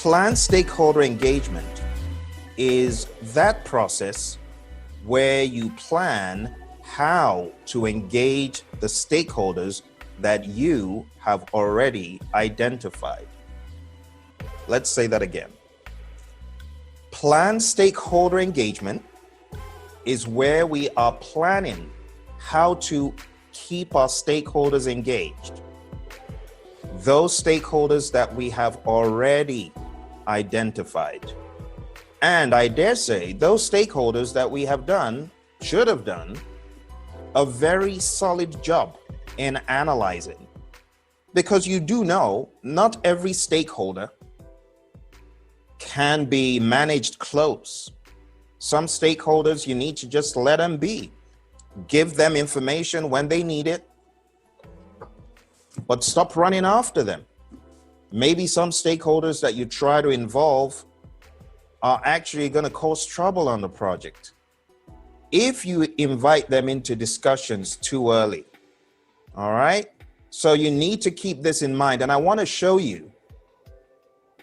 Planned stakeholder engagement is that process where you plan how to engage the stakeholders that you have already identified. Let's say that again. Planned stakeholder engagement is where we are planning how to keep our stakeholders engaged. Those stakeholders that we have already identified. And I dare say those stakeholders that we have should have done a very solid job in analyzing. Because you do know, not every stakeholder can be managed close. Some stakeholders, you need to just let them be. Give them information when they need it, but stop running after them. Maybe some stakeholders that you try to involve are actually going to cause trouble on the project if you invite them into discussions too early. All right? So you need to keep this in mind. And I want to show you,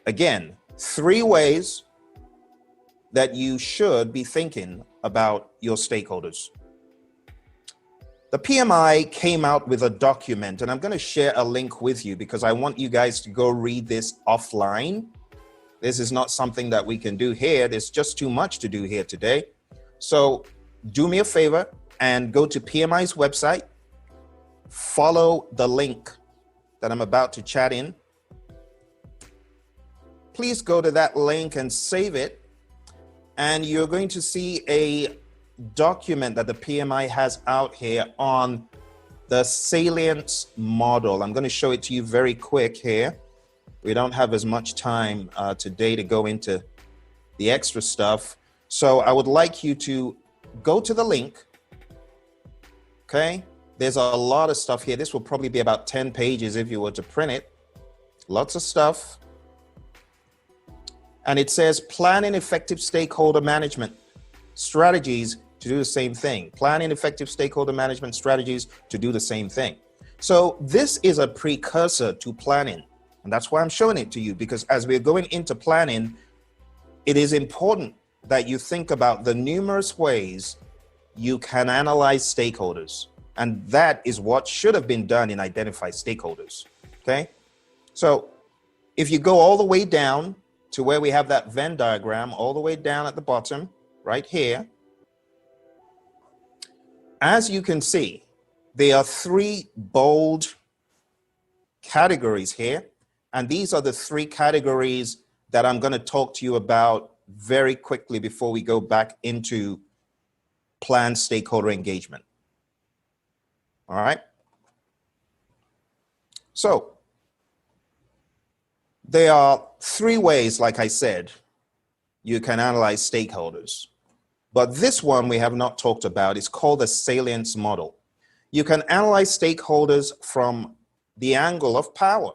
again, 3 ways that you should be thinking about your stakeholders. The PMI came out with a document, and I'm going to share a link with you because I want you guys to go read this offline. This is not something that we can do here. There's just too much to do here today. So do me a favor and go to PMI's website, follow the link that I'm about to chat in. Please go to that link and save it. And you're going to see a document that the PMI has out here on the Salience model. I'm going to show it to you very quick here. We don't have as much time today to go into the extra stuff. So I would like you to go to the link. Okay. There's a lot of stuff here. This will probably be about 10 pages if you were to print it. Lots of stuff. And it says planning effective stakeholder management strategies to do the same thing. Planning effective stakeholder management strategies to do the same thing. So this is a precursor to planning. And that's why I'm showing it to you, because as we're going into planning, it is important that you think about the numerous ways you can analyze stakeholders. And that is what should have been done in identify stakeholders. Okay. So if you go all the way down to where we have that Venn diagram, all the way down at the bottom, right here, as you can see, there are 3 bold categories here. And these are the 3 categories that I'm going to talk to you about very quickly before we go back into planned stakeholder engagement. All right. So there are 3 ways, like I said, you can analyze stakeholders. But this one we have not talked about is called the Salience model. You can analyze stakeholders from the angle of power.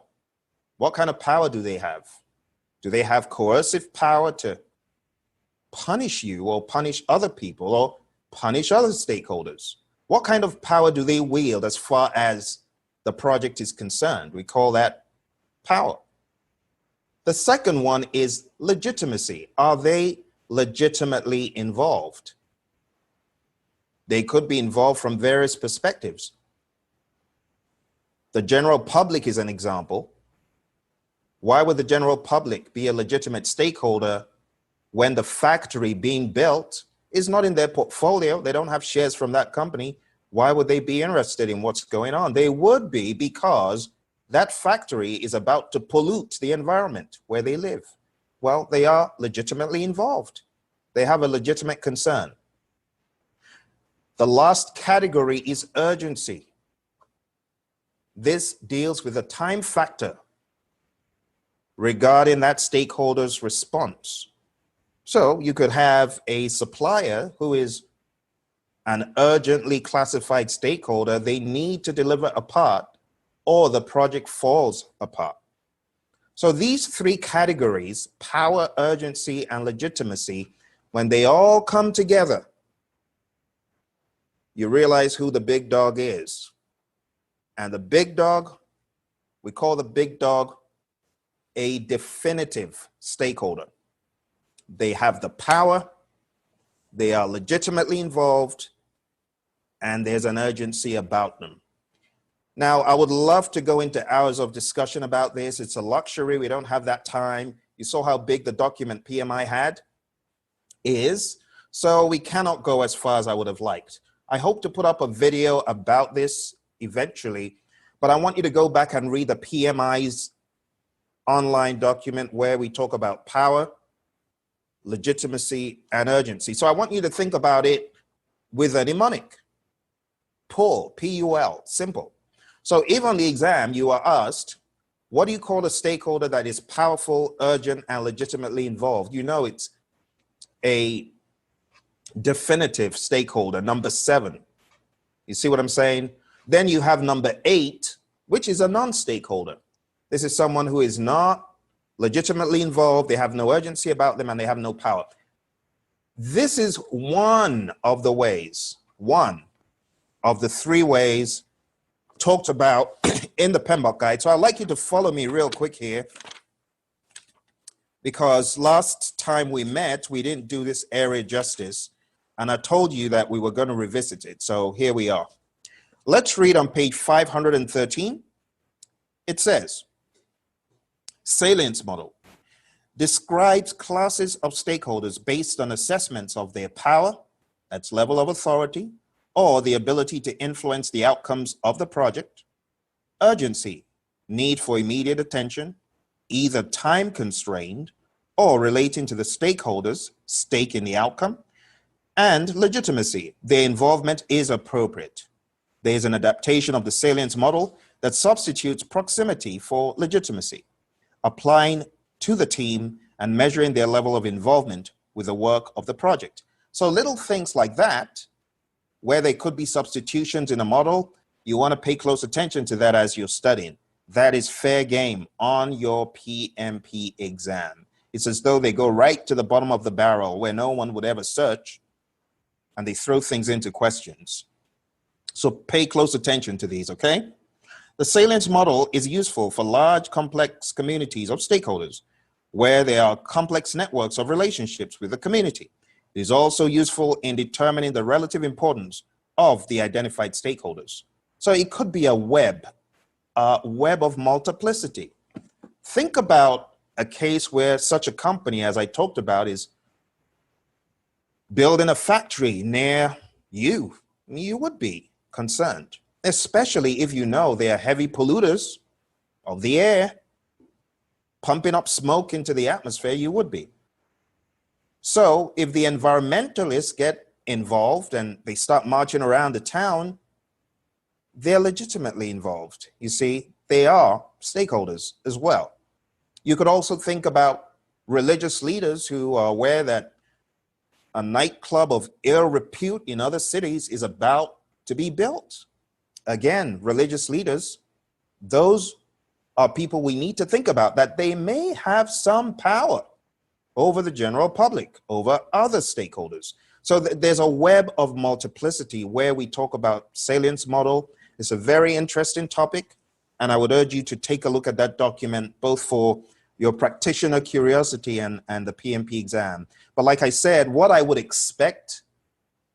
What kind of power do they have? Do they have coercive power to punish you or punish other people or punish other stakeholders? What kind of power do they wield as far as the project is concerned? We call that power. The second one is legitimacy. Are they legitimately involved? They could be involved from various perspectives. The general public is an example. Why would the general public be a legitimate stakeholder when the factory being built is not in their portfolio? They don't have shares from that company. Why would they be interested in what's going on? They would be because that factory is about to pollute the environment where they live. Well, they are legitimately involved. They have a legitimate concern. The last category is urgency. This deals with a time factor regarding that stakeholder's response. So you could have a supplier who is an urgently classified stakeholder. They need to deliver a part or the project falls apart. So these 3 categories, power, urgency, and legitimacy, when they all come together, you realize who the big dog is. And the big dog, we call the big dog a definitive stakeholder. They have the power, they are legitimately involved, and there's an urgency about them. Now, I would love to go into hours of discussion about this. It's a luxury. We don't have that time. You saw how big the document PMI is. So we cannot go as far as I would have liked. I hope to put up a video about this eventually, but I want you to go back and read the PMI's online document where we talk about power, legitimacy, and urgency. So I want you to think about it with a mnemonic. Pull, P-U-L, simple. So if on the exam you are asked, what do you call a stakeholder that is powerful, urgent, and legitimately involved? You know it's a definitive stakeholder, number 7. You see what I'm saying? Then you have number 8, which is a non-stakeholder. This is someone who is not legitimately involved, they have no urgency about them, and they have no power. This is one of the ways, one of the 3 ways talked about in the PMBOK guide. So I'd like you to follow me real quick here, because last time we met, we didn't do this area justice, and I told you that we were going to revisit it. So here we are. Let's read on page 513. It says, Salience model describes classes of stakeholders based on assessments of their power, that's level of authority, or the ability to influence the outcomes of the project, urgency, need for immediate attention, either time constrained or relating to the stakeholders' stake in the outcome, and legitimacy, their involvement is appropriate. There is an adaptation of the Salience model that substitutes proximity for legitimacy, applying to the team and measuring their level of involvement with the work of the project. So little things like that, where there could be substitutions in a model, you want to pay close attention to that as you're studying. That is fair game on your PMP exam. It's as though they go right to the bottom of the barrel where no one would ever search, and they throw things into questions. So pay close attention to these, okay? The Salience model is useful for large, complex communities of stakeholders where there are complex networks of relationships with the community. It is also useful in determining the relative importance of the identified stakeholders. So it could be a web of multiplicity. Think about a case where such a company, as I talked about, is building a factory near you. You would be concerned, especially if you know they are heavy polluters of the air, pumping up smoke into the atmosphere. You would be. So if the environmentalists get involved and they start marching around the town, they're legitimately involved. You see, they are stakeholders as well. You could also think about religious leaders who are aware that a nightclub of ill repute in other cities is about to be built. Again, religious leaders, those are people we need to think about, that they may have some power over the general public, over other stakeholders. So there's a web of multiplicity where we talk about Salience model. It's a very interesting topic, and I would urge you to take a look at that document, both for your practitioner curiosity and the PMP exam. But like I said, what I would expect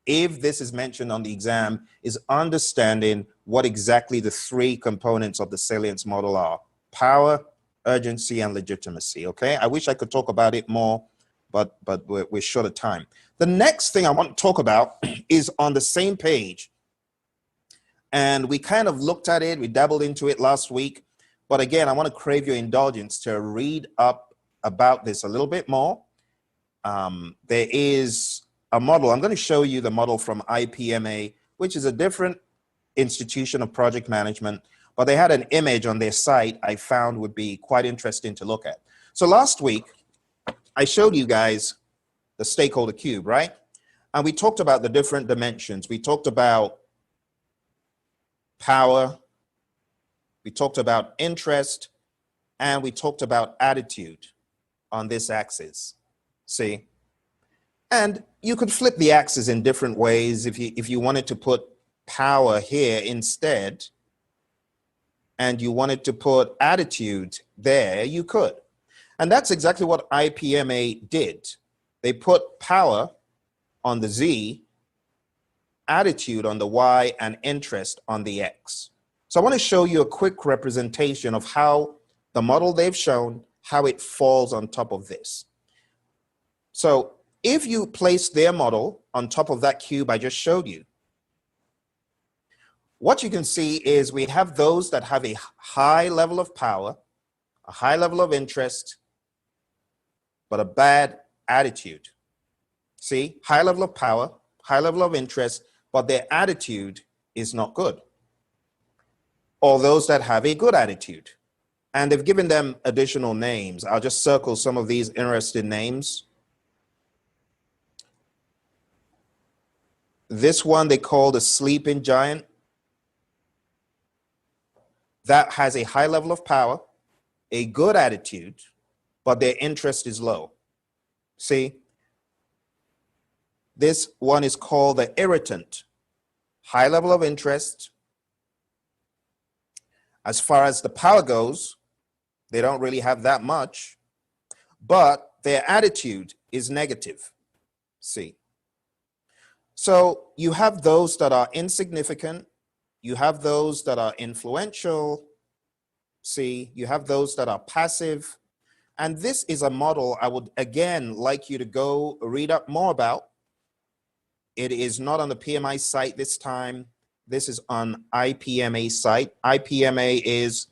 if this is mentioned on the exam is understanding what exactly the 3 components of the Salience model are: power, urgency, and legitimacy, okay? I wish I could talk about it more, but we're short of time. The next thing I want to talk about is on the same page, and we kind of looked at it, we dabbled into it last week, but again, I want to crave your indulgence to read up about this a little bit more. There is a model. I'm going to show you the model from IPMA, which is a different institution of project management, but they had an image on their site I found would be quite interesting to look at. So last week, I showed you guys the stakeholder cube, right? And we talked about the different dimensions. We talked about power, we talked about interest, and we talked about attitude on this axis, see? And you could flip the axis in different ways. If you wanted to put power here instead, and you wanted to put attitude there, you could. And that's exactly what IPMA did. They put power on the Z, attitude on the Y, and interest on the X. So I want to show you a quick representation of how the model they've shown, how it falls on top of this. So if you place their model on top of that cube I just showed you, what you can see is we have those that have a high level of power, a high level of interest, but a bad attitude. See, high level of power, high level of interest, but their attitude is not good. Or those that have a good attitude. And they've given them additional names. I'll just circle some of these interesting names. This one they call the sleeping giant. That has a high level of power, a good attitude, but their interest is low. See? This one is called the irritant. High level of interest. As far as the power goes, they don't really have that much, but their attitude is negative. See? So you have those that are insignificant. You have those that are influential. See, you have those that are passive. And this is a model I would, again, like you to go read up more about. It is not on the PMI site this time. This is on IPMA site. IPMA is,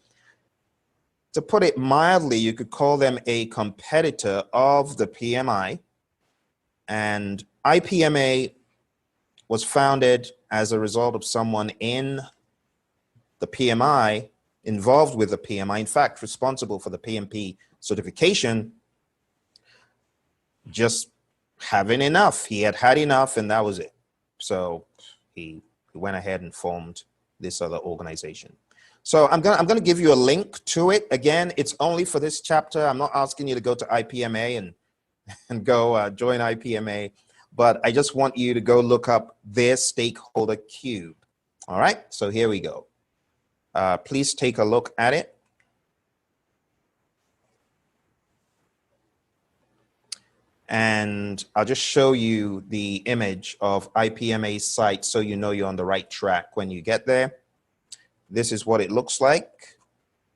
to put it mildly, you could call them a competitor of the PMI. And IPMA was founded as a result of someone in the PMI, involved with the PMI, in fact, responsible for the PMP certification, just having enough. He had had enough and that was it. So he went ahead and formed this other organization. So I'm gonna give you a link to it. Again, it's only for this chapter. I'm not asking you to go to IPMA and go join IPMA. But I just want you to go look up their stakeholder cube. All right, so here we go. Please take a look at it. And I'll just show you the image of IPMA's site so you know you're on the right track when you get there. This is what it looks like.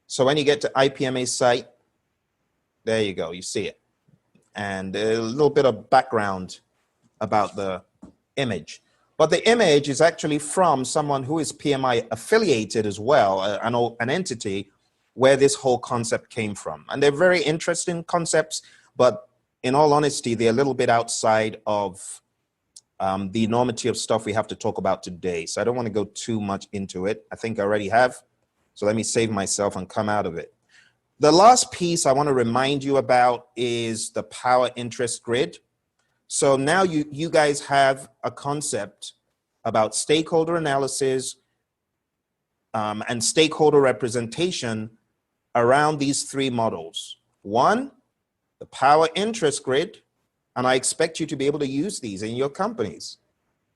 So when you get to IPMA's site, there you go, you see it. And a little bit of background about the image. But the image is actually from someone who is PMI affiliated as well, an entity where this whole concept came from. And they're very interesting concepts, but in all honesty, they're a little bit outside of the enormity of stuff we have to talk about today. So I don't want to go too much into it. I think I already have. So let me save myself and come out of it. The last piece I want to remind you about is the power interest grid. So now you guys have a concept about stakeholder analysis and stakeholder representation around these three models. One, the power interest grid, and I expect you to be able to use these in your companies.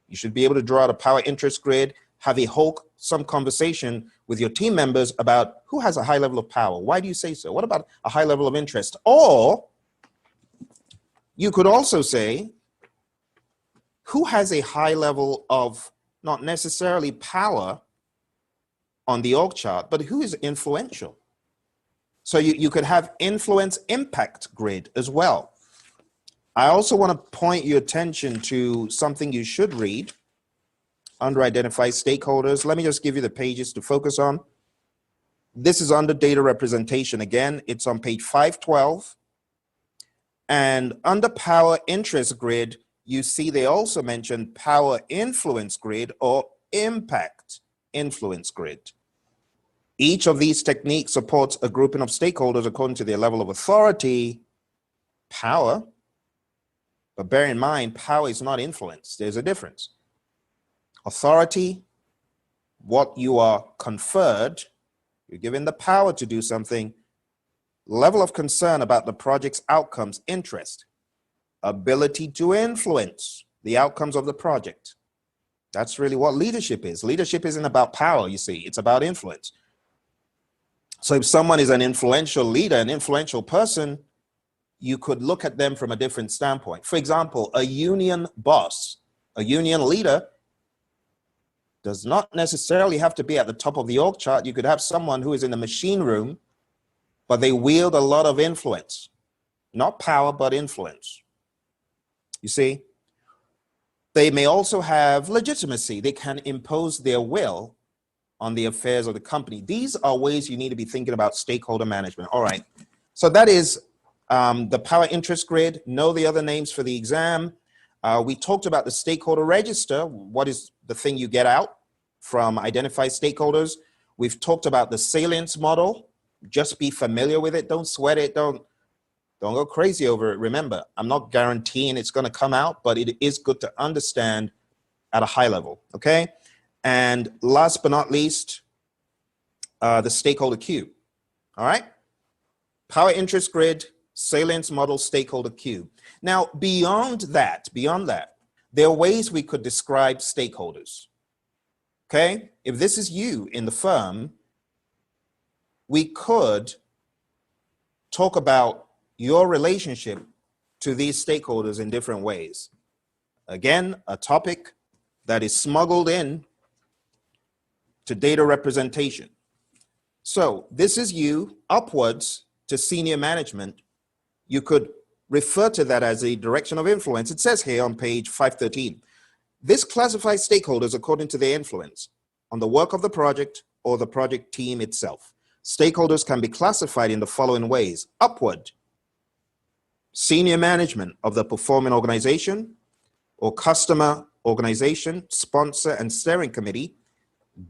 You should be able to draw out a power interest grid, have a wholesome conversation with your team members about who has a high level of power. Why do you say so? What about a high level of interest? Or you could also say, who has a high level of not necessarily power on the org chart, but who is influential? So you could have influence impact grid as well. I also want to point your attention to something you should read under identify stakeholders. Let me just give you the pages to focus on. This is under data representation. Again, it's on page 512. And under power interest grid, you see they also mentioned power influence grid or impact influence grid. Each of these techniques supports a grouping of stakeholders according to their level of authority, power. But bear in mind, power is not influence. There's a difference. Authority, what you are conferred, you're given the power to do something. Level of concern about the project's outcomes, interest, ability to influence the outcomes of the project. That's really what leadership is. Leadership isn't about power, you see, it's about influence. So if someone is an influential leader, an influential person, you could look at them from a different standpoint. For example, a union boss, a union leader does not necessarily have to be at the top of the org chart. You could have someone who is in the machine room, but they wield a lot of influence, not power, but influence. You see, they may also have legitimacy. They can impose their will on the affairs of the company. These are ways you need to be thinking about stakeholder management. All right, so that is the power interest grid. Know the other names for the exam. We talked about the stakeholder register. What is the thing you get out from identified stakeholders? We've talked about the salience model. Just be familiar with it. Don't sweat it. Don't go crazy over it. Remember, I'm not guaranteeing it's going to come out, but it is good to understand at a high level, okay? And last but not least, the stakeholder queue, all right? Power interest grid, salience model, stakeholder queue. Now, beyond that, there are ways we could describe stakeholders, okay? If this is you in the firm, we could talk about your relationship to these stakeholders in different ways. Again, a topic that is smuggled in to data representation. So this is you upwards to senior management. You could refer to that as a direction of influence. It says here on page 513, this classifies stakeholders according to their influence on the work of the project or the project team itself. Stakeholders can be classified in the following ways: upward, senior management of the performing organization or customer organization, sponsor and steering committee;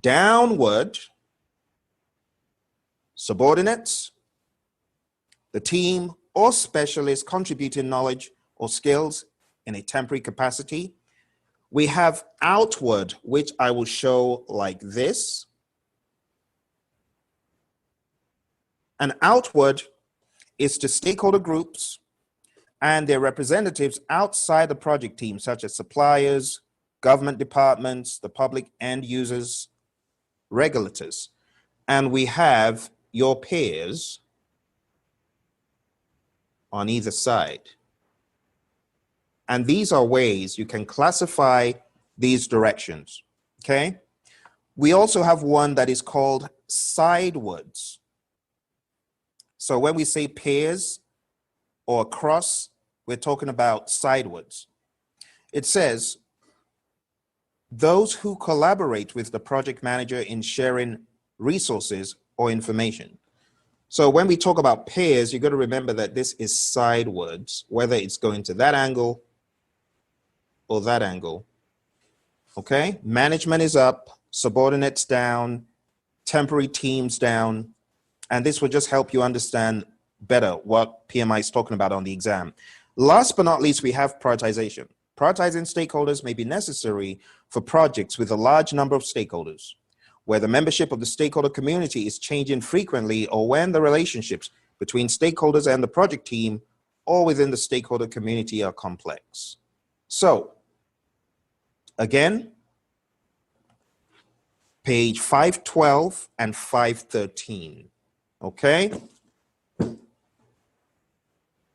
downward, subordinates, the team or specialists contributing knowledge or skills in a temporary capacity. We have outward, which I will show like this. And outward is to stakeholder groups and their representatives outside the project team, such as suppliers, government departments, the public end users, regulators. And we have your peers on either side. And these are ways you can classify these directions, okay? We also have one that is called sidewards. So when we say peers or across, we're talking about sidewards. It says, those who collaborate with the project manager in sharing resources or information. So when we talk about peers, you got to remember that this is sidewards, whether it's going to that angle or that angle, okay? Management is up, subordinates down, temporary teams down, and this will just help you understand better what PMI is talking about on the exam. Last but not least, we have prioritization. Prioritizing stakeholders may be necessary for projects with a large number of stakeholders, where the membership of the stakeholder community is changing frequently, or when the relationships between stakeholders and the project team or within the stakeholder community are complex. So, again, page 512 and 513, okay?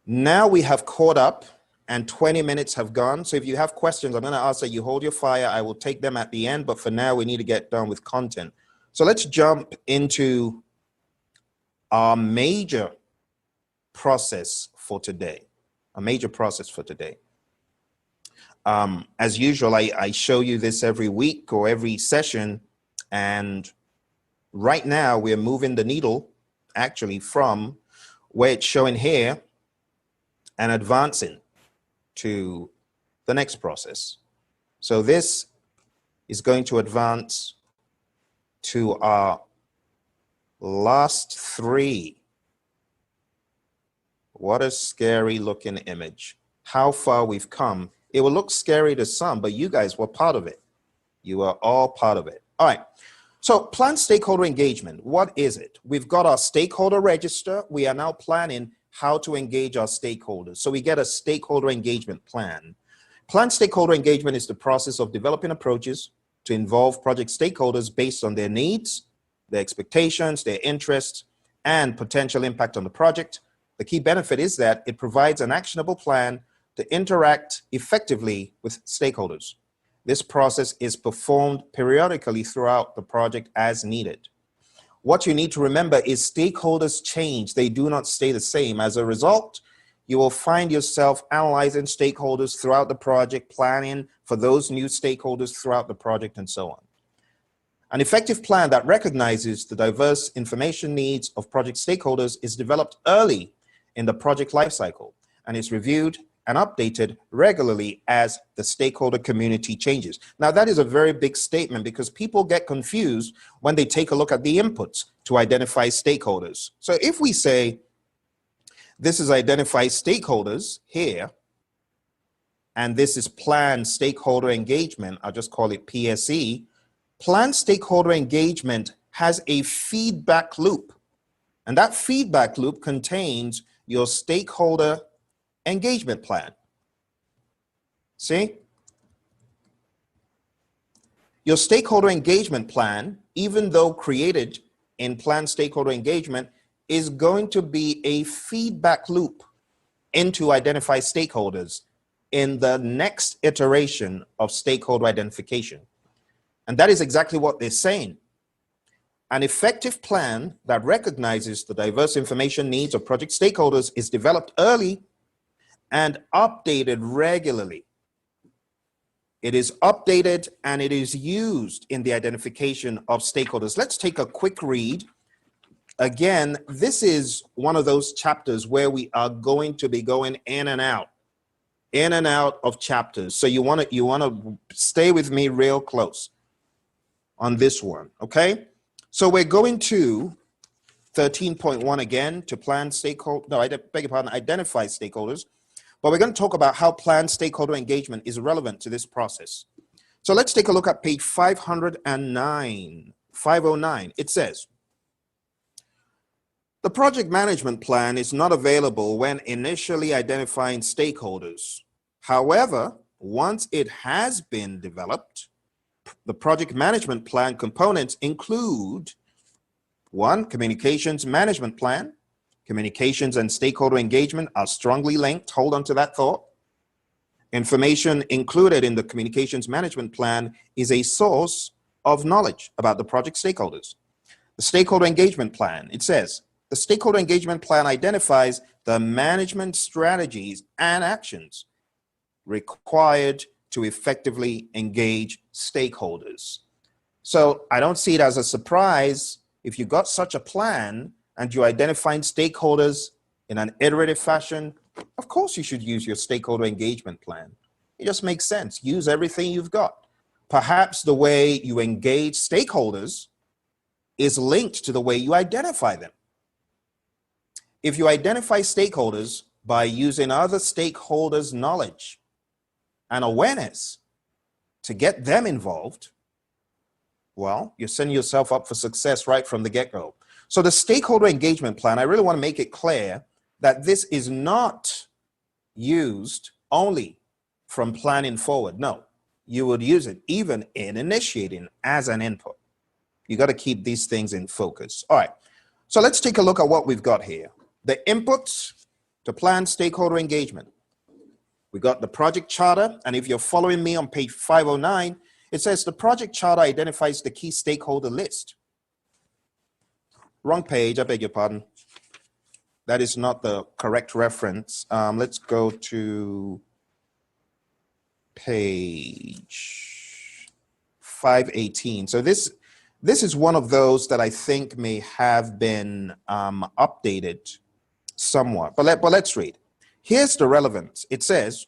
Now we have caught up and 20 minutes have gone. So if you have questions, I'm going to ask that you hold your fire. I will take them at the end, but for now we need to get done with content. So let's jump into our major process for today. As usual, I show you this every week or every session, and right now we're moving the needle actually from where it's showing here and advancing to the next process. So this is going to advance to our last three. What a scary looking image. How far we've come. It will look scary to some, but you guys were part of it. You are all part of it. All right. So planned stakeholder engagement, what is it? We've got our stakeholder register. We are now planning how to engage our stakeholders. So we get a stakeholder engagement plan. Planned stakeholder engagement is the process of developing approaches to involve project stakeholders based on their needs, their expectations, their interests, and potential impact on the project, The key benefit is that it provides an actionable plan to interact effectively with stakeholders. This process is performed periodically throughout the project as needed. What you need to remember is stakeholders change. They do not stay the same. As a result, you will find yourself analyzing stakeholders throughout the project, planning for those new stakeholders throughout the project, and so on. An effective plan that recognizes the diverse information needs of project stakeholders is developed early in the project lifecycle and is reviewed and updated regularly as the stakeholder community changes. Now, that is a very big statement because people get confused when they take a look at the inputs to identify stakeholders. So if we say, this is identify stakeholders here, and this is plan stakeholder engagement, I'll just call it PSE, plan stakeholder engagement has a feedback loop. And that feedback loop contains your stakeholder engagement plan. See? Your stakeholder engagement plan, even though created in plan stakeholder engagement, is going to be a feedback loop into identify stakeholders in the next iteration of stakeholder identification. And that is exactly what they're saying. An effective plan that recognizes the diverse information needs of project stakeholders is developed early and updated regularly. It is updated and it is used in the identification of stakeholders. Let's take a quick read. Again, this is one of those chapters where we are going to be going in and out of chapters. So you want to stay with me real close on this one, okay? So we're going to 13.1 again to plan stakeholder, no, I beg your pardon, identify stakeholders. But we're going to talk about how planned stakeholder engagement is relevant to this process. So let's take a look at page 509. It says, the project management plan is not available when initially identifying stakeholders. However, once it has been developed, the project management plan components include 1, communications management plan. Communications and stakeholder engagement are strongly linked. Hold on to that thought. Information included in the communications management plan is a source of knowledge about the project stakeholders. The stakeholder engagement plan, it says, the stakeholder engagement plan identifies the management strategies and actions required to effectively engage stakeholders. So I don't see it as a surprise if you got such a plan and you're identifying stakeholders in an iterative fashion. Of course you should use your stakeholder engagement plan. It just makes sense. Use everything you've got. Perhaps the way you engage stakeholders is linked to the way you identify them. If you identify stakeholders by using other stakeholders' knowledge and awareness to get them involved, well, you're setting yourself up for success right from the get-go. So the stakeholder engagement plan, I really want to make it clear that this is not used only from planning forward. No, you would use it even in initiating as an input. You got to keep these things in focus. All right, so let's take a look at what we've got here. The inputs to plan stakeholder engagement. We got the project charter, and if you're following me on page 509, it says the project charter identifies the key stakeholder list. Wrong page, I beg your pardon. That is not the correct reference. Let's go to page 518. So this is one of those that I think may have been updated somewhat, but let's read. Here's the relevance. It says,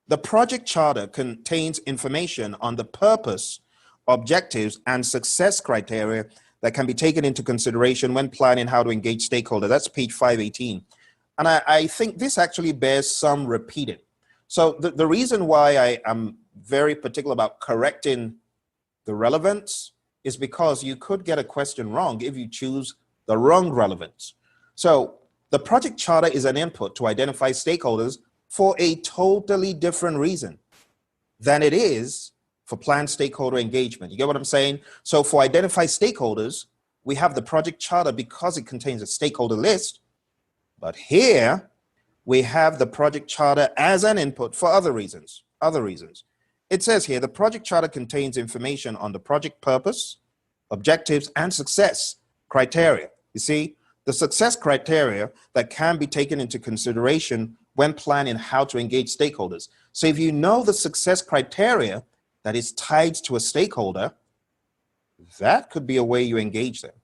the project charter contains information on the purpose, objectives, and success criteria that can be taken into consideration when planning how to engage stakeholders. That's page 518. And I think this actually bears some repeating. So the reason why I am very particular about correcting the relevance is because you could get a question wrong if you choose the wrong relevance. So the project charter is an input to identify stakeholders for a totally different reason than it is for planned stakeholder engagement. You get what I'm saying? So for identify stakeholders, we have the project charter because it contains a stakeholder list. But here we have the project charter as an input for other reasons. It says here, the project charter contains information on the project purpose, objectives, and success criteria. You see, the success criteria that can be taken into consideration when planning how to engage stakeholders. So if you know the success criteria that is tied to a stakeholder, that could be a way you engage them,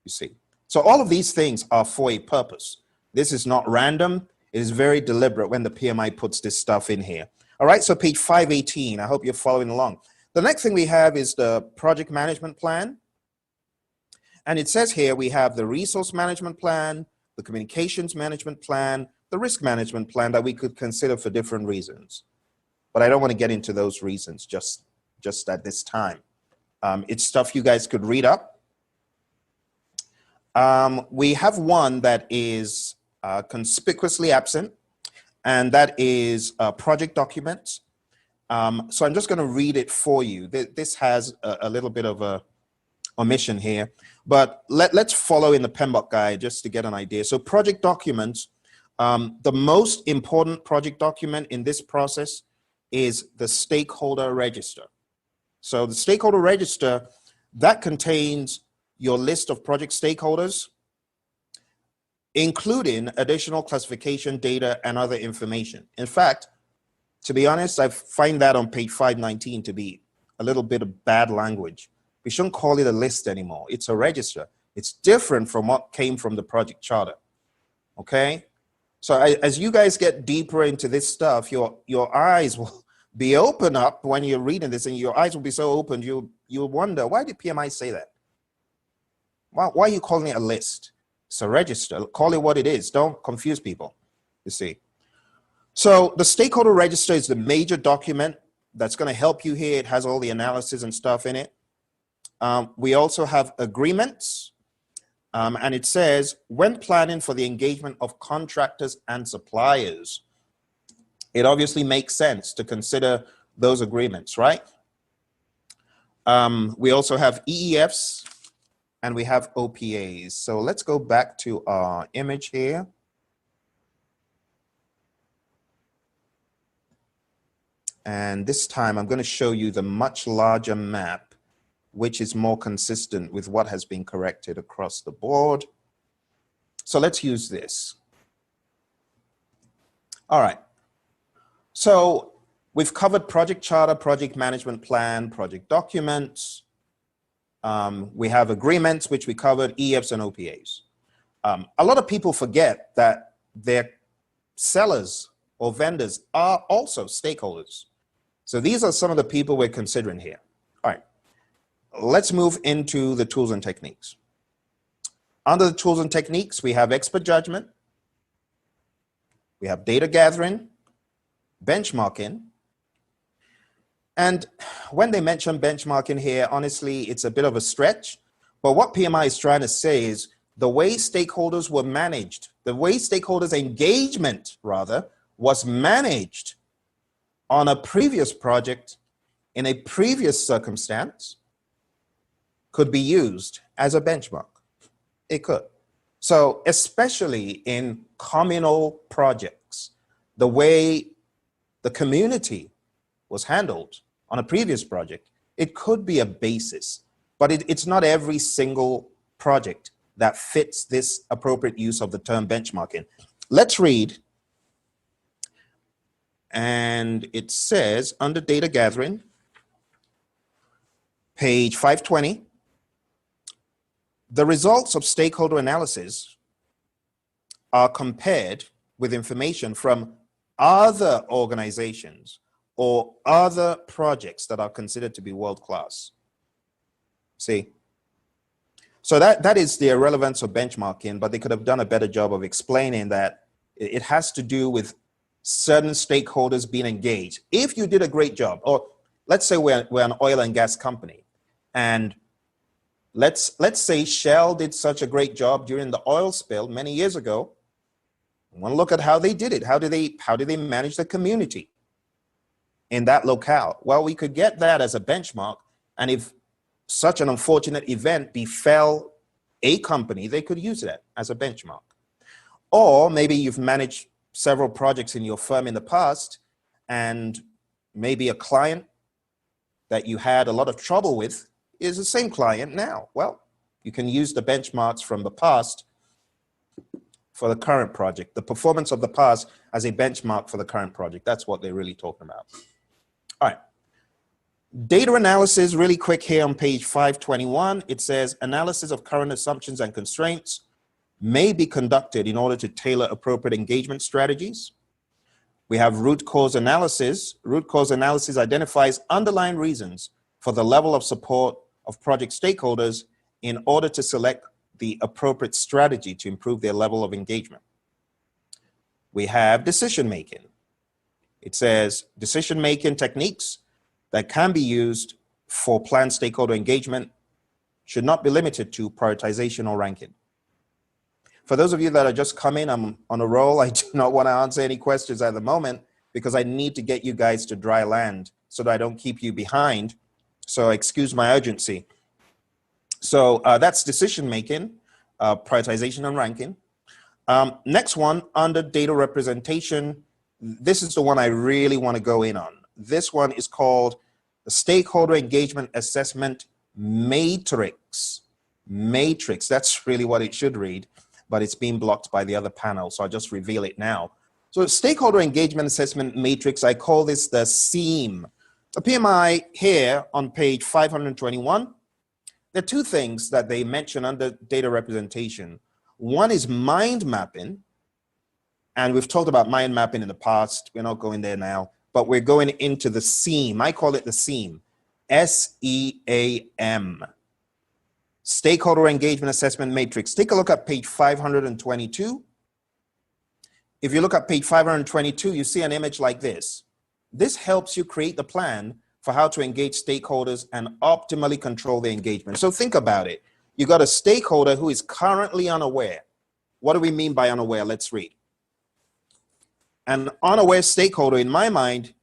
you see. So all of these things are for a purpose. This is not random. It is very deliberate when the PMI puts this stuff in here. All right, so page 518, I hope you're following along. The next thing we have is the project management plan. And it says here we have the resource management plan, the communications management plan, the risk management plan that we could consider for different reasons. But I don't want to get into those reasons just at this time. It's stuff you guys could read up. We have one that is conspicuously absent, and that is project documents. So I'm just going to read it for you. This has a little bit of a omission here, but let's follow in the PMBOK guide just to get an idea. So project documents, the most important project document in this process is the stakeholder register. So the stakeholder register, that contains your list of project stakeholders, including additional classification data and other information. In fact, to be honest, I find that on page 519 to be a little bit of bad language. We shouldn't call it a list anymore. It's a register. It's different from what came from the project charter, okay? So as you guys get deeper into this stuff, your eyes will be open up when you're reading this, and your eyes will be so open, you'll wonder, why did PMI say that? Why are you calling it a list? It's a register. Call it what it is. Don't confuse people, you see. So the stakeholder register is the major document that's going to help you here. It has all the analysis and stuff in it. We also have agreements, and it says, when planning for the engagement of contractors and suppliers, it obviously makes sense to consider those agreements, right? We also have EEFs, and we have OPAs. So let's go back to our image here. And this time I'm going to show you the much larger map, which is more consistent with what has been corrected across the board. So let's use this. All right. So we've covered project charter, project management plan, project documents. We have agreements, which we covered, EFs and OPAs. A lot of people forget that their sellers or vendors are also stakeholders. So these are some of the people we're considering here. All right, let's move into the tools and techniques. Under the tools and techniques, we have expert judgment, we have data gathering, benchmarking. And when they mention benchmarking here, honestly, it's a bit of a stretch. But what PMI is trying to say is the way stakeholders were managed, the way stakeholders' engagement, rather, was managed on a previous project in a previous circumstance could be used as a benchmark. It could. So especially in communal projects, the way the community was handled on a previous project, it could be a basis, but it's not every single project that fits this appropriate use of the term benchmarking. Let's read. And it says under data gathering, page 520, the results of stakeholder analysis are compared with information from other organizations or other projects that are considered to be world-class. See? So that is the irrelevance of benchmarking, but they could have done a better job of explaining that it has to do with certain stakeholders being engaged. If you did a great job, or let's say we're an oil and gas company, and let's say Shell did such a great job during the oil spill many years ago. I want to look at how they did it. How did they manage the community in that locale? Well, we could get that as a benchmark, and if such an unfortunate event befell a company, they could use that as a benchmark. Or maybe you've managed several projects in your firm in the past, and maybe a client that you had a lot of trouble with is the same client now. Well, you can use the benchmarks from the past for the current project, the performance of the past as a benchmark for the current project. That's what they're really talking about. All right. Data analysis, really quick here on page 521. It says analysis of current assumptions and constraints may be conducted in order to tailor appropriate engagement strategies. We have root cause analysis. Root cause analysis identifies underlying reasons for the level of support of project stakeholders in order to select the appropriate strategy to improve their level of engagement. We have decision making. It says decision making techniques that can be used for planned stakeholder engagement should not be limited to prioritization or ranking. For those of you that are just coming, I'm on a roll. I do not want to answer any questions at the moment because I need to get you guys to dry land so that I don't keep you behind. So excuse my urgency. So that's decision making, prioritization and ranking. Next one, under data representation, this is the one I really want to go in on. This one is called the Stakeholder Engagement Assessment Matrix. Matrix, that's really what it should read, but it's being blocked by the other panel, so I'll just reveal it now. So Stakeholder Engagement Assessment Matrix, I call this the SEAM. The PMI here on page 521, there are two things that they mention under data representation. One is mind mapping, and we've talked about mind mapping in the past. We're not going there now, but we're going into the SEAM. I call it the SEAM, S-E-A-M. Stakeholder Engagement Assessment Matrix. Take a look at page 522. If you look at page 522, you see an image like this. This helps you create the plan for how to engage stakeholders and optimally control their engagement. So think about it. You got a stakeholder who is currently unaware. What do we mean by unaware? Let's read. An unaware stakeholder, in my mind,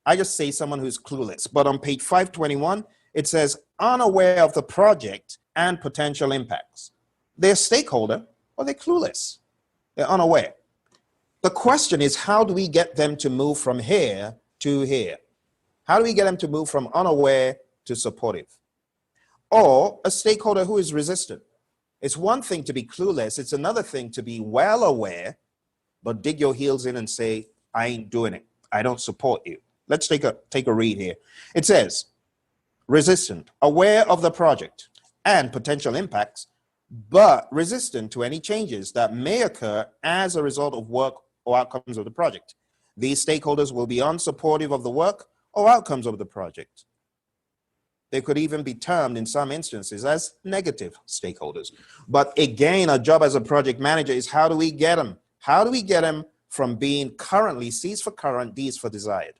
I just say someone who's clueless. But on page 521, it says unaware of the project and potential impacts. They're a stakeholder, or they're clueless. They're unaware. The question is, how do we get them to move from here to here? How do we get them to move from unaware to supportive? Or a stakeholder who is resistant. It's one thing to be clueless. It's another thing to be well aware, but dig your heels in and say, I ain't doing it. I don't support you. Let's take a read here. It says, resistant, aware of the project and potential impacts, but resistant to any changes that may occur as a result of work or outcomes of the project. These stakeholders will be unsupportive of the work or outcomes of the project. They could even be termed in some instances as negative stakeholders. But again, our job as a project manager is how do we get them? How do we get them from being currently, C is for current, D is for desired?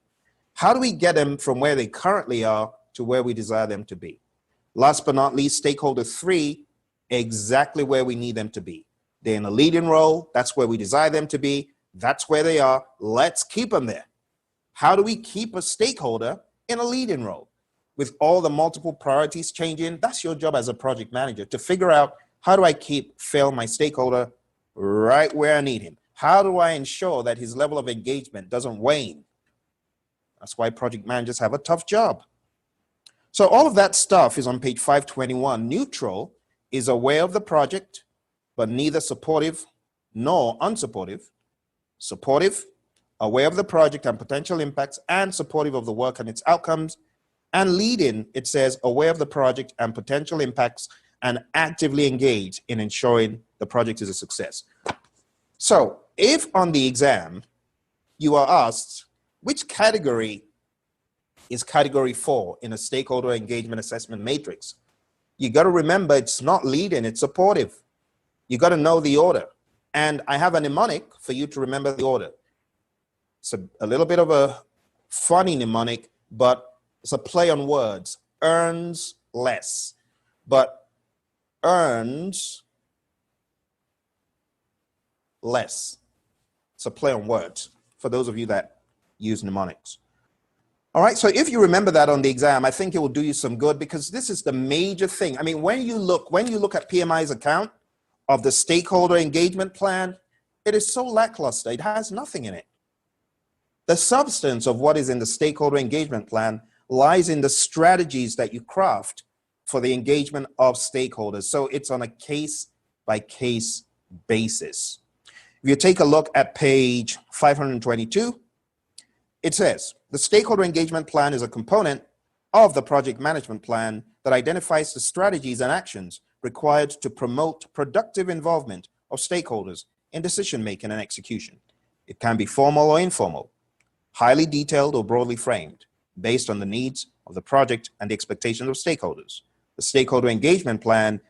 How do we get them from where they currently are to where we desire them to be? Last but not least, stakeholder 3, exactly where we need them to be. They're in a leading role. That's where we desire them to be. That's where they are. Let's keep them there. How do we keep a stakeholder in a leading role? With all the multiple priorities changing, that's your job as a project manager, to figure out how do I keep Phill, my stakeholder, right where I need him? How do I ensure that his level of engagement doesn't wane? That's why project managers have a tough job. So all of that stuff is on page 521. Neutral is aware of the project, but neither supportive nor unsupportive. Supportive, aware of the project and potential impacts, and supportive of the work and its outcomes. And leading, it says, aware of the project and potential impacts and actively engaged in ensuring the project is a success. So if on the exam you are asked, which category is category 4 in a stakeholder engagement assessment matrix? You got to remember it's not leading, it's supportive. You got to know the order. And I have a mnemonic for you to remember the order. It's a little bit of a funny mnemonic, but it's a play on words. Earns less, but earns less. It's a play on words for those of you that use mnemonics. All right, so if you remember that on the exam, I think it will do you some good, because this is the major thing. I mean, when you look at PMI's account of the stakeholder engagement plan, it is so lackluster. It has nothing in it. The substance of what is in the stakeholder engagement plan lies in the strategies that you craft for the engagement of stakeholders. So it's on a case-by-case basis. If you take a look at page 522, it says, the stakeholder engagement plan is a component of the project management plan that identifies the strategies and actions required to promote productive involvement of stakeholders in decision-making and execution. It can be formal or informal, highly detailed or broadly framed, based on the needs of the project and the expectations of stakeholders. The stakeholder engagement plan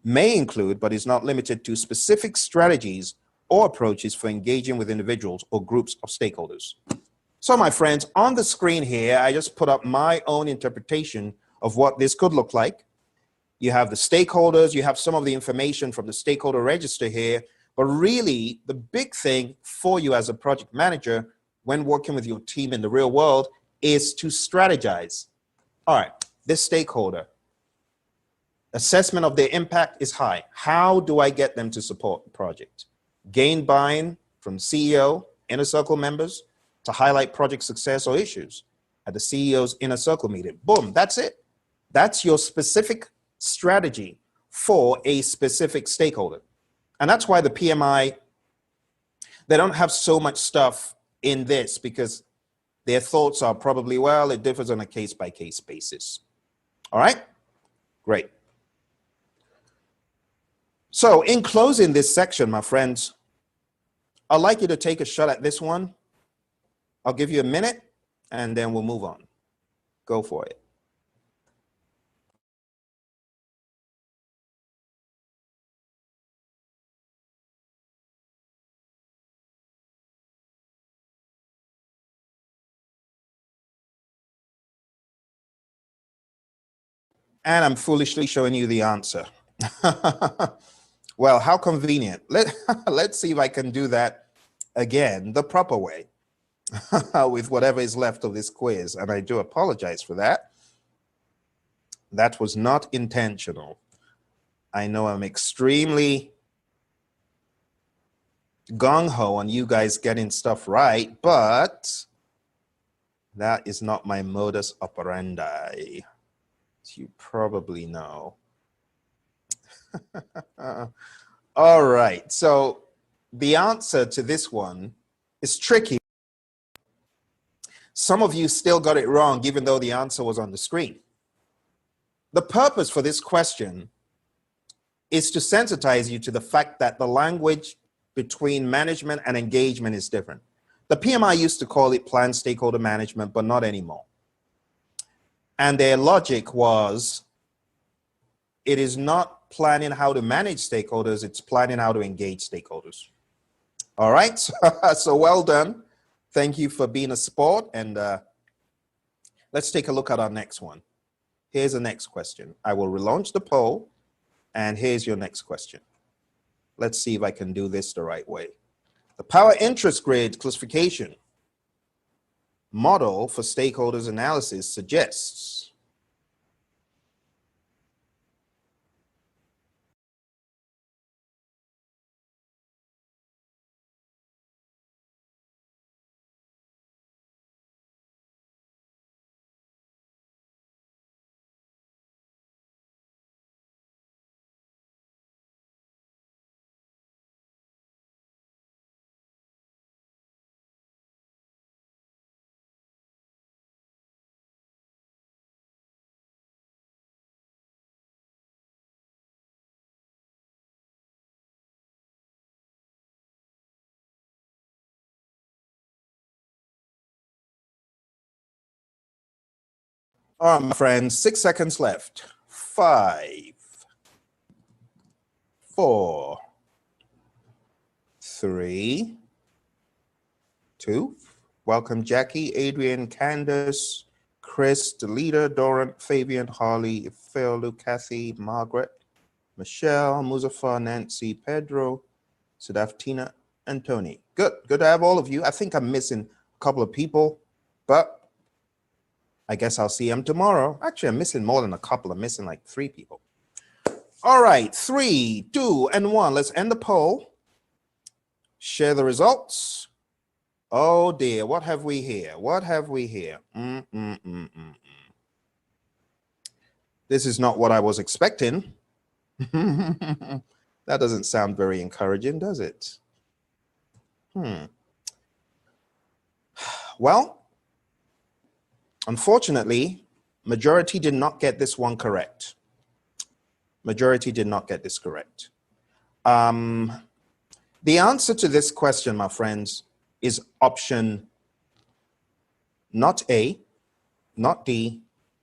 may include, but is not limited to, specific strategies or approaches for engaging with individuals or groups of stakeholders. So my friends, on the screen here, I just put up my own interpretation of what this could look like. You have the stakeholders, you have some of the information from the stakeholder register here, but really the big thing for you as a project manager when working with your team in the real world is to strategize. All right, this stakeholder, assessment of their impact is high. How do I get them to support the project? Gain buy-in from CEO, inner circle members, to highlight project success or issues at the CEO's inner circle meeting. Boom, that's it. That's your specific strategy for a specific stakeholder. And that's why the PMI, they don't have so much stuff in this, because their thoughts are probably, well, it differs on a case-by-case basis. All right, great. So in closing this section, my friends, I'd like you to take a shot at this one. I'll give you a minute and then we'll move on. Go for it. And I'm foolishly showing you the answer. Well, how convenient. Let's see if I can do that again the proper way with whatever is left of this quiz. And I do apologize for that. That was not intentional. I know I'm extremely gung-ho on you guys getting stuff right, but that is not my modus operandi, as you probably know. All right, so the answer to this one is tricky. Some of you still got it wrong, even though the answer was on the screen. The purpose for this question is to sensitize you to the fact that the language between management and engagement is different. The PMI used to call it planned stakeholder management, but not anymore. And their logic was, it is not planning how to manage stakeholders, it's planning how to engage stakeholders. All right, so well done. Thank you for being a sport, and let's take a look at our next one. Here's the next question. I will relaunch the poll, and here's your next question. Let's see if I can do this the right way. The power interest grid classification model for stakeholders analysis suggests all right, my friends, 6 seconds left. 5, 4, 3, 2. Welcome, Jackie, Adrian, Candace, Chris, Delita, Doran, Fabian, Harley, Phil, Luke, Kathy, Margaret, Michelle, Muzaffar, Nancy, Pedro, Sadaftina, and Tony. Good to have all of you. I think I'm missing a couple of people, but I guess I'll see them tomorrow. Actually, I'm missing more than a couple. I'm missing like 3 people. All right, 3, 2, and 1. Let's end the poll. Share the results. Oh dear, what have we here? What have we here? This is not what I was expecting. That doesn't sound very encouraging, does it? Well, unfortunately, majority did not get this one correct. Majority did not get this correct. The answer to this question, my friends, is option not A, not D,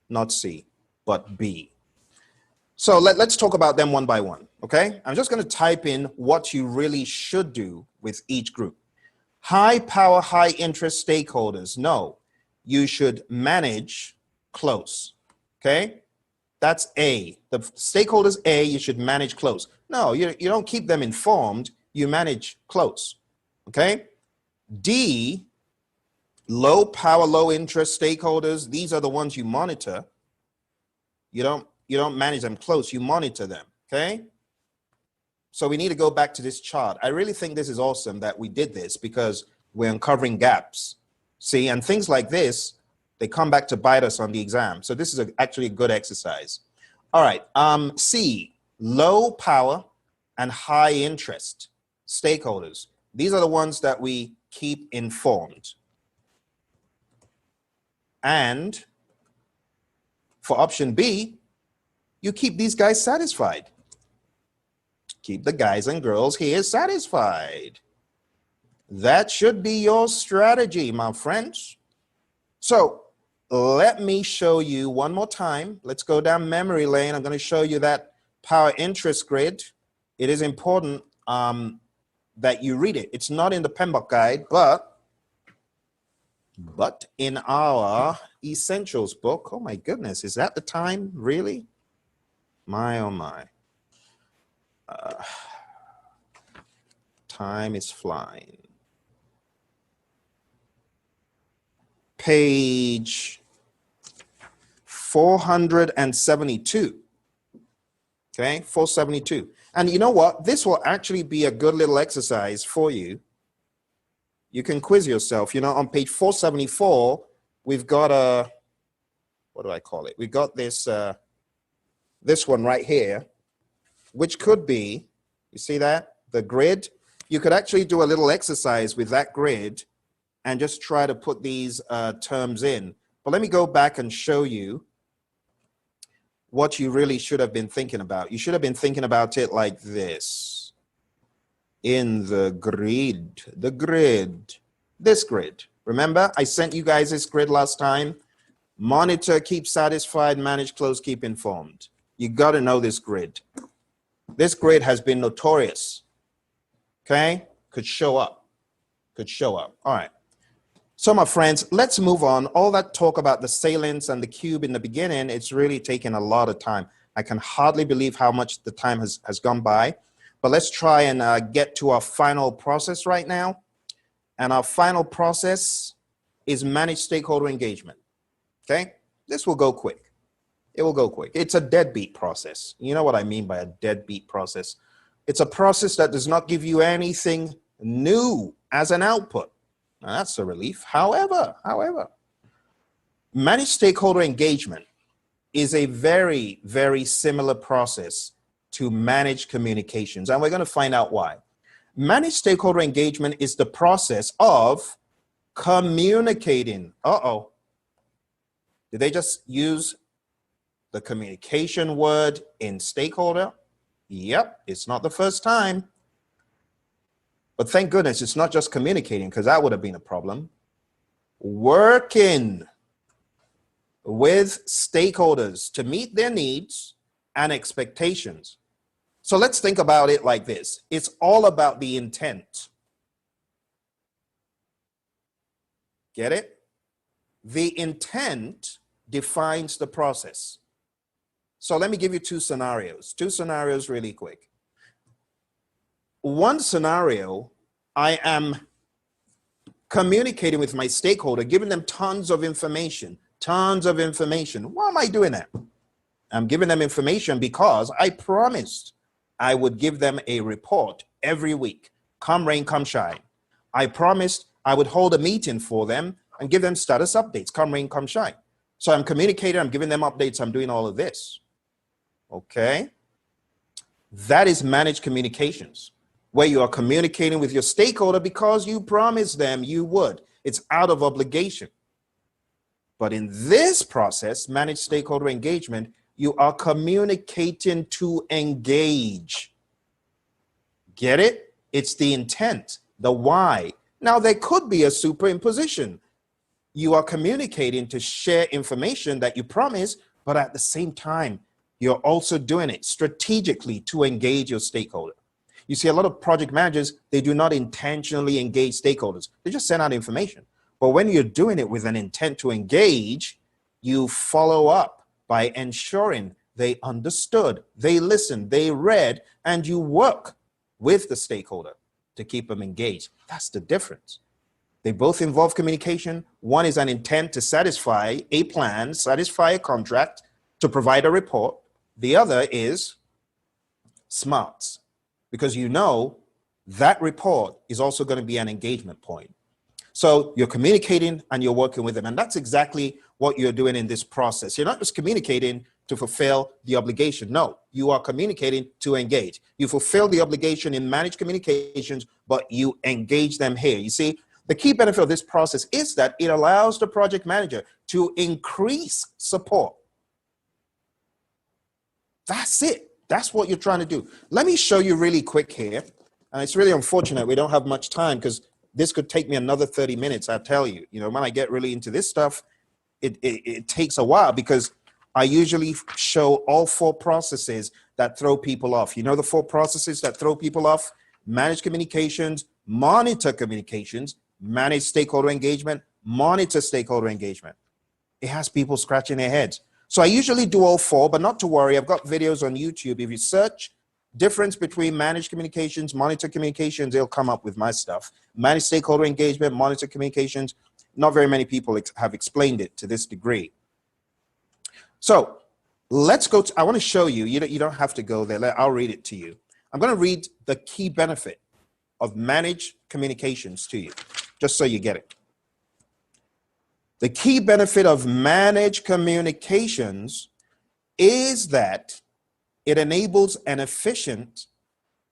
not C, but B. So let's talk about them one by one, okay? I'm just going to type in what you really should do with each group. High power, high interest stakeholders. No, you should manage close, okay? That's A. The stakeholders A, you should manage close. No, you don't keep them informed, you manage close, okay? D, low power, low interest stakeholders. These are the ones you monitor. You don't manage them close, you monitor them, okay? So we need to go back to this chart. I really think this is awesome that we did this because we're uncovering gaps. See, and things like this, they come back to bite us on the exam. So this is actually a good exercise. All right, C, low power and high interest stakeholders. These are the ones that we keep informed. And for option B, you keep these guys satisfied. Keep the guys and girls here satisfied. That should be your strategy, my friends. So let me show you one more time. Let's go down memory lane. I'm going to show you that power interest grid. It is important that you read it. It's not in the PMBOK guide, but in our essentials book. Oh my goodness, is that the time? Really? My, oh my. Time is flying. Page 472. Okay, 472. And you know what? This will actually be a good little exercise for you. You can quiz yourself. You know, on page 474, we've got a, what do I call it? We've got this, this one right here, which could be, you see that? The grid. You could actually do a little exercise with that grid and just try to put these terms in. But let me go back and show you what you really should have been thinking about. You should have been thinking about it like this. In the grid, this grid. Remember, I sent you guys this grid last time. Monitor, keep satisfied, manage, close, keep informed. You got to know this grid. This grid has been notorious, okay? Could show up. All right. So my friends, let's move on. All that talk about the salience and the cube in the beginning, it's really taken a lot of time. I can hardly believe how much the time has gone by. But let's try and get to our final process right now. And our final process is manage stakeholder engagement, okay? This will go quick. It will go quick. It's a deadbeat process. You know what I mean by a deadbeat process? It's a process that does not give you anything new as an output. Now, that's a relief. However, manage stakeholder engagement is a very, very similar process to manage communications, and we're going to find out why. Manage stakeholder engagement is the process of communicating. Uh-oh. Did they just use the communication word in stakeholder? Yep, it's not the first time. But thank goodness it's not just communicating, because that would have been a problem. Working with stakeholders to meet their needs and expectations. So let's think about it like this. It's all about the intent. Get it? The intent defines the process. So let me give you two scenarios really quick. One scenario, I am communicating with my stakeholder, giving them tons of information, tons of information. Why am I doing that? I'm giving them information because I promised I would give them a report every week, come rain, come shine. I promised I would hold a meeting for them and give them status updates, come rain, come shine. So I'm communicating, I'm giving them updates, I'm doing all of this. Okay? That is managed communications, where you are communicating with your stakeholder because you promised them you would. It's out of obligation. But in this process, managed stakeholder engagement, you are communicating to engage. Get it? It's the intent, the why. Now, there could be a superimposition. You are communicating to share information that you promise, but at the same time, you're also doing it strategically to engage your stakeholder. You see, a lot of project managers, they do not intentionally engage stakeholders. They just send out information. But when you're doing it with an intent to engage, you follow up by ensuring they understood, they listened, they read, and you work with the stakeholder to keep them engaged. That's the difference. They both involve communication. One is an intent to satisfy a plan, satisfy a contract, to provide a report. The other is smarts, because you know that report is also going to be an engagement point. So you're communicating and you're working with them. And that's exactly what you're doing in this process. You're not just communicating to fulfill the obligation. No, you are communicating to engage. You fulfill the obligation in managed communications, but you engage them here. You see, the key benefit of this process is that it allows the project manager to increase support. That's it. That's what you're trying to do. Let me show you really quick here. And it's really unfortunate we don't have much time, because this could take me another 30 minutes, I tell you. You know, when I get really into this stuff, it takes a while, because I usually show all 4 processes that throw people off. You know the 4 processes that throw people off? Manage communications, monitor communications, manage stakeholder engagement, monitor stakeholder engagement. It has people scratching their heads. So I usually do all 4, but not to worry. I've got videos on YouTube. If you search difference between managed communications, monitor communications, they'll come up with my stuff. Manage stakeholder engagement, monitor communications. Not very many people have explained it to this degree. So let's go to, I want to show you, you don't have to go there. I'll read it to you. I'm going to read the key benefit of managed communications to you, just so you get it. The key benefit of managed communications is that it enables an efficient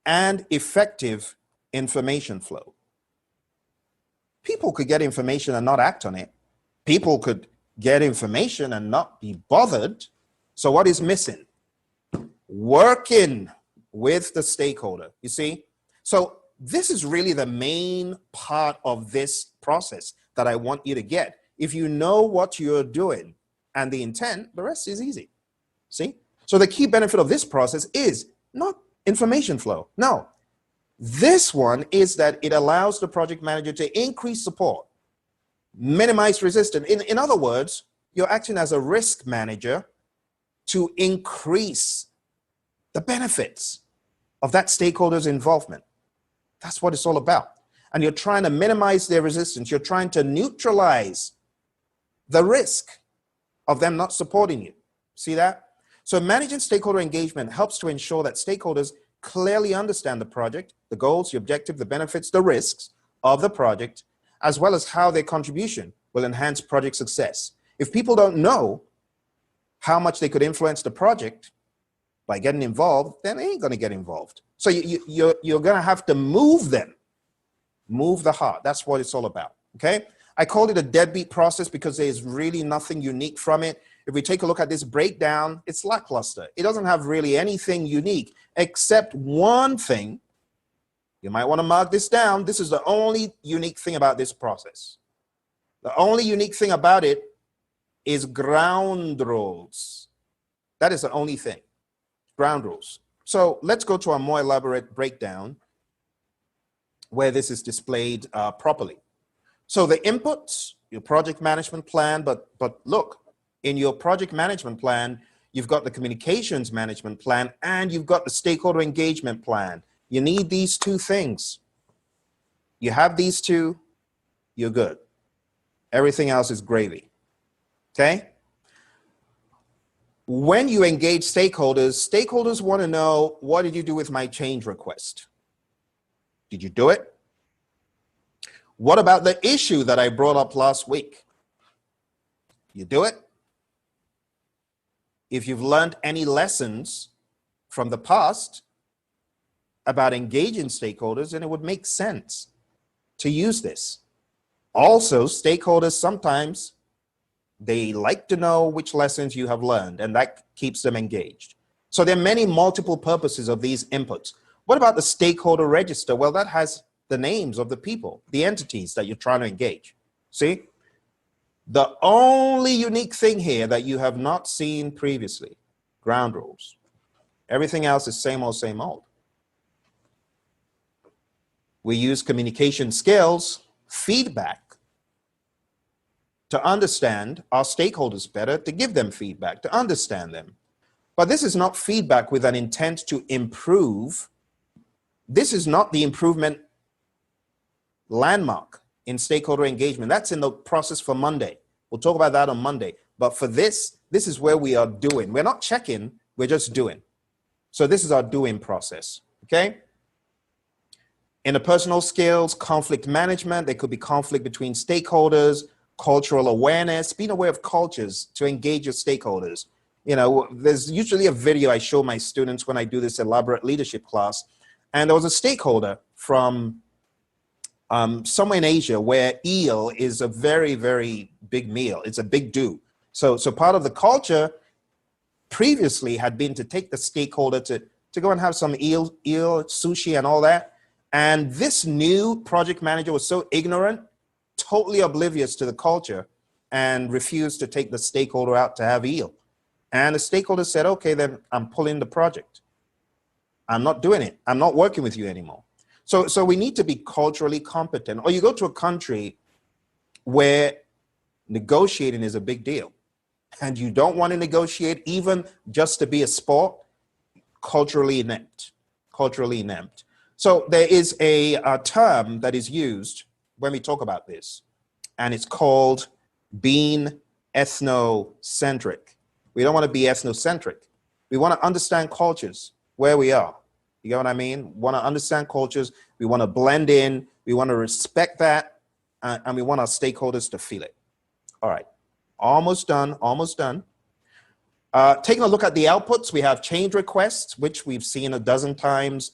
and effective information flow. People could get information and not act on it. People could get information and not be bothered. So what is missing? Working with the stakeholder, you see? So this is really the main part of this process that I want you to get. If you know what you're doing and the intent, the rest is easy. See? So the key benefit of this process is not information flow. No. This one is that it allows the project manager to increase support, minimize resistance. In other words, you're acting as a risk manager to increase the benefits of that stakeholder's involvement. That's what it's all about. And you're trying to minimize their resistance. You're trying to neutralize the risk of them not supporting you. See that? So managing stakeholder engagement helps to ensure that stakeholders clearly understand the project, the goals, the objective, the benefits, the risks of the project, as well as how their contribution will enhance project success. If people don't know how much they could influence the project by getting involved, then they ain't going to get involved. So you're going to have to move them, move the heart. That's what it's all about, okay? I called it a deadbeat process because there's really nothing unique from it. If we take a look at this breakdown, it's lackluster. It doesn't have really anything unique except one thing. You might want to mark this down. This is the only unique thing about this process. The only unique thing about it is ground rules. That is the only thing, ground rules. So let's go to a more elaborate breakdown where this is displayed properly. So the inputs, your project management plan, but look, in your project management plan, you've got the communications management plan and you've got the stakeholder engagement plan. You need these 2 things. You have these 2, you're good. Everything else is gravy. Okay? When you engage stakeholders, stakeholders want to know, what did you do with my change request? Did you do it? What about the issue that I brought up last week? You do it? If you've learned any lessons from the past about engaging stakeholders, then it would make sense to use this. Also, stakeholders sometimes, they like to know which lessons you have learned, and that keeps them engaged. So there are many multiple purposes of these inputs. What about the stakeholder register? Well, that has the names of the people, the entities that you're trying to engage. See? The only unique thing here that you have not seen previously, ground rules. Everything else is same old, same old. We use communication skills, feedback, to understand our stakeholders better, to give them feedback, to understand them. But this is not feedback with an intent to improve. This is not the improvement landmark in stakeholder engagement. That's in the process for Monday. We'll talk about that on Monday. But for this is where we are doing. We're not checking, we're just doing. So this is our doing process, okay? Interpersonal skills, conflict management, there could be conflict between stakeholders, cultural awareness, being aware of cultures to engage your stakeholders. You know, there's usually a video I show my students when I do this elaborate leadership class, and there was a stakeholder from somewhere in Asia where eel is a very, very big meal. It's a big do. So part of the culture previously had been to take the stakeholder to go and have some eel sushi and all that. And this new project manager was so ignorant, totally oblivious to the culture, and refused to take the stakeholder out to have eel. And the stakeholder said, okay, then I'm pulling the project. I'm not doing it. I'm not working with you anymore. So we need to be culturally competent. Or you go to a country where negotiating is a big deal, and you don't want to negotiate even just to be a sport, culturally inept, culturally inept. So there is a term that is used when we talk about this, and it's called being ethnocentric. We don't want to be ethnocentric. We want to understand cultures where we are. You get what I mean? We want to understand cultures. We want to blend in. We want to respect that. And we want our stakeholders to feel it. All right. Almost done. Almost done. Taking a look at the outputs, we have change requests, which we've seen a dozen times.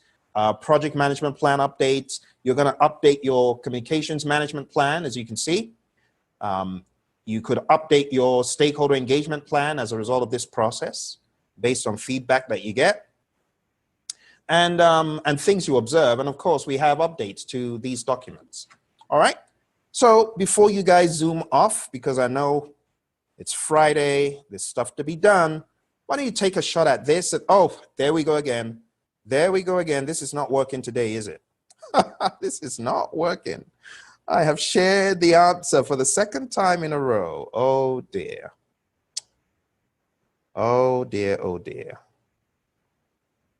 Project management plan updates. You're going to update your communications management plan, as you can see. You could update your stakeholder engagement plan as a result of this process based on feedback that you get. And things you observe. And of course, we have updates to these documents. All right. So before you guys zoom off, because I know it's Friday, there's stuff to be done, why don't you take a shot at this? And, oh, there we go again. There we go again. This is not working today, is it? This is not working. I have shared the answer for the second time in a row. Oh dear. Oh dear, oh dear.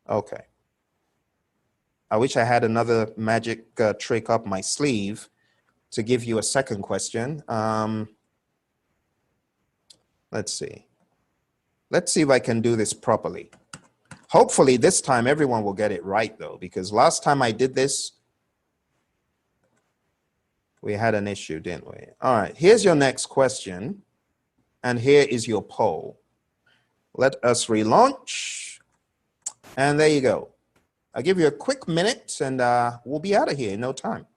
Okay. I wish I had another magic trick up my sleeve to give you a second question. Let's see. Let's see if I can do this properly. Hopefully this time everyone will get it right though, because last time I did this, we had an issue, didn't we? All right, here's your next question. And here is your poll. Let us relaunch. And there you go. I'll give you a quick minute and we'll be out of here in no time.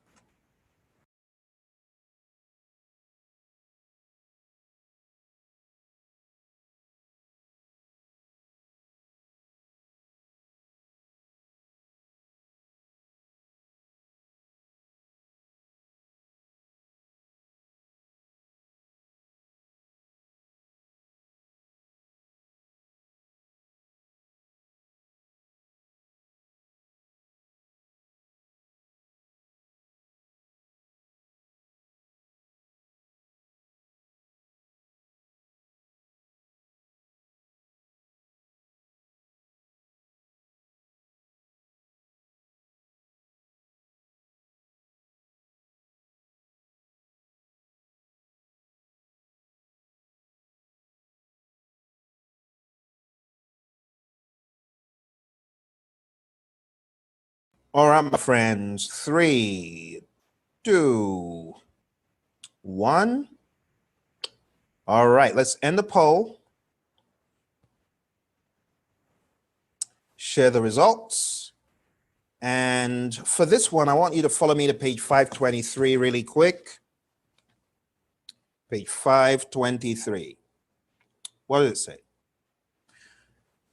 All right, my friends. 3, 2, 1. All right, let's end the poll. Share the results. And for this one, I want you to follow me to page 523 really quick. Page 523. What does it say?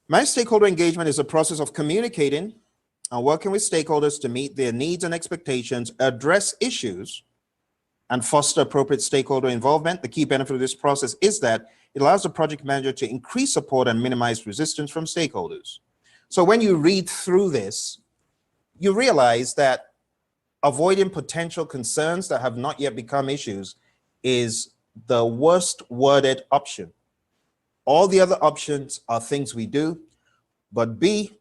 Managed stakeholder engagement is a process of communicating and working with stakeholders to meet their needs and expectations, address issues, and foster appropriate stakeholder involvement. The key benefit of this process is that it allows the project manager to increase support and minimize resistance from stakeholders. So when you read through this, you realize that avoiding potential concerns that have not yet become issues is the worst worded option. All the other options are things we do, but B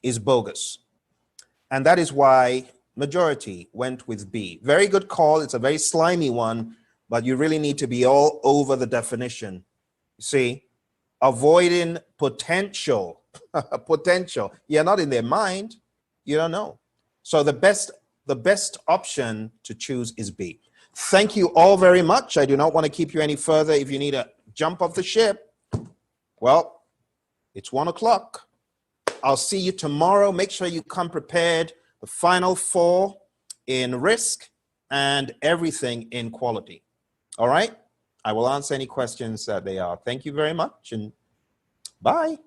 is bogus. And that is why majority went with B. Very good call. It's a very slimy one, but you really need to be all over the definition. See, avoiding potential, potential. You're not in their mind. You don't know. So the best option to choose is B. Thank you all very much. I do not want to keep you any further. If you need to jump off the ship, well, it's 1 o'clock. I'll see you tomorrow. Make sure you come prepared. The final 4 in risk and everything in quality. All right? I will answer any questions that they are. Thank you very much and bye.